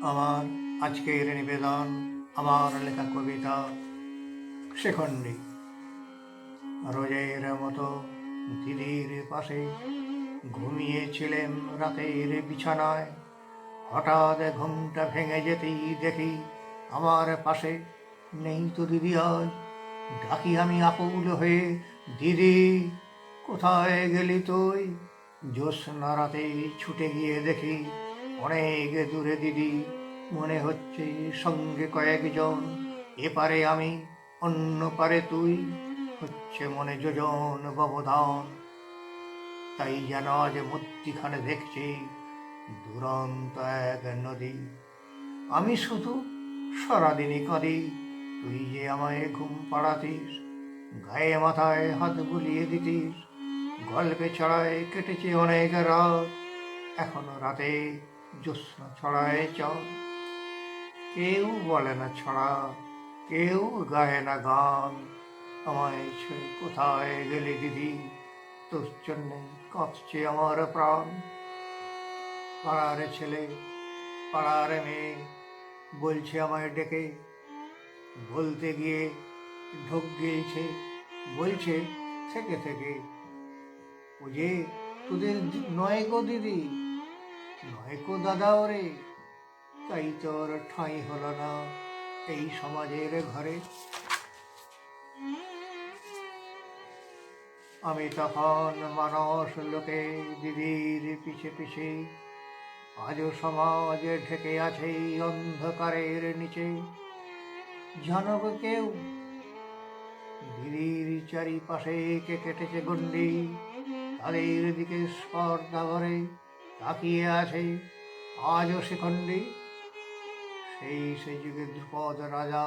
আমার আজকের নিবেদন, আমার লেখা কবিতা শেখণ্ডী। রোজের মতো দিদির পাশে ঘুমিয়েছিলেন রাতের বিছানায়। হঠাৎ ঘুমটা ভেঙে যেতেই দেখি আমার পাশে নেই তো দিদি আজ। ডাকি আমি আকুল হয়ে, দিদি কোথায় গেলি তুই? জ্যোৎস্না রাতে ছুটে গিয়ে দেখি অনেক দূরে দিদি, মনে হচ্ছে সঙ্গে কয়েকজন। এপারে আমি, অন্য পারে তুই, হচ্ছে মনে যোজন ব্যবধান। তাই যেন আজ মূর্তিখানে দেখছি দুরন্ত এক নদী। আমি শুধু সারাদিনই কাঁদি, তুই যে আমায় ঘুম পাড়াতিস, গায়ে মাথায় হাত বুলিয়ে দিতিস। গল্পে ছড়ায় কেটেছে অনেক রাত, এখনো রাতে জ্যোৎস্না ছড়ায় চল। কেউ বলে না ছড়া, কেউ গায় না গান। আমায় ছেড়ে কোথায় গেলি দিদি, তোর জন্যে কাঁদছে আমার প্রাণ। পাড়ার ছেলে, পাড়ার মেয়ে বলছে আমায় ডেকে, বলতে গিয়ে ঢোক গিয়েছে, বলছে থেকে থেকে, ও যে তোদের নয় গো দিদি, নয় গো দাদা ওরে। তাই তোর ঠাঁই হলো না এই সমাজের ঘরে। আমি তখন মানুষ লোকে দিদির পিছে পিছে, আজও সমাজ ঢেকে আছে এই অন্ধকারের নিচে। জানো গো কেউ, দিদির চারিপাশে কে কেটেছে গণ্ডি, তাদের দিকে স্পর্ধা ভরে তাকিয়ে আছে আজও শিখণ্ডী। সেই যুগে ধ্রুপদ রাজা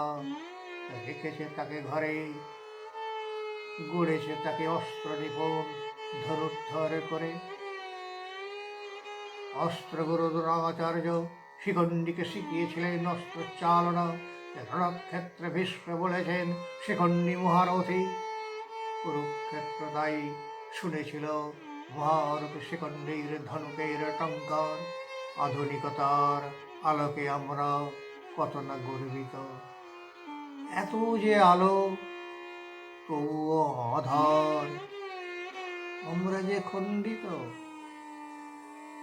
রেখেছে তাকে ঘরে, গড়েছে তাকে অস্ত্র নিপুণ ধনুর্ধর করে। অস্ত্রগুরু দ্রোণাচার্য শিখণ্ডীকে শিখিয়েছিলেন অস্ত্র চালনা। রণক্ষেত্রে ভীষ্ম বলেছেন শিখণ্ডী মহারথী। কুরুক্ষেত্র তাই শুনেছিল মহারথী শিখণ্ডীর ধনুকের টঙ্কার। আধুনিকতার আলোকে আমরা কত না গর্বিত, এত যে আলো তবুও অধর। আমরা যে খণ্ডিত,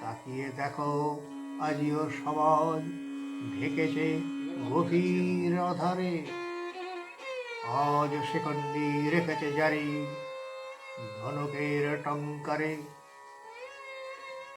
তাকিয়ে দেখো আজিও সমাজ ঢেকেছে গভীর অধারে। আজ শিখণ্ডী রেখেছে জারি ধনুকের টঙ্কারে।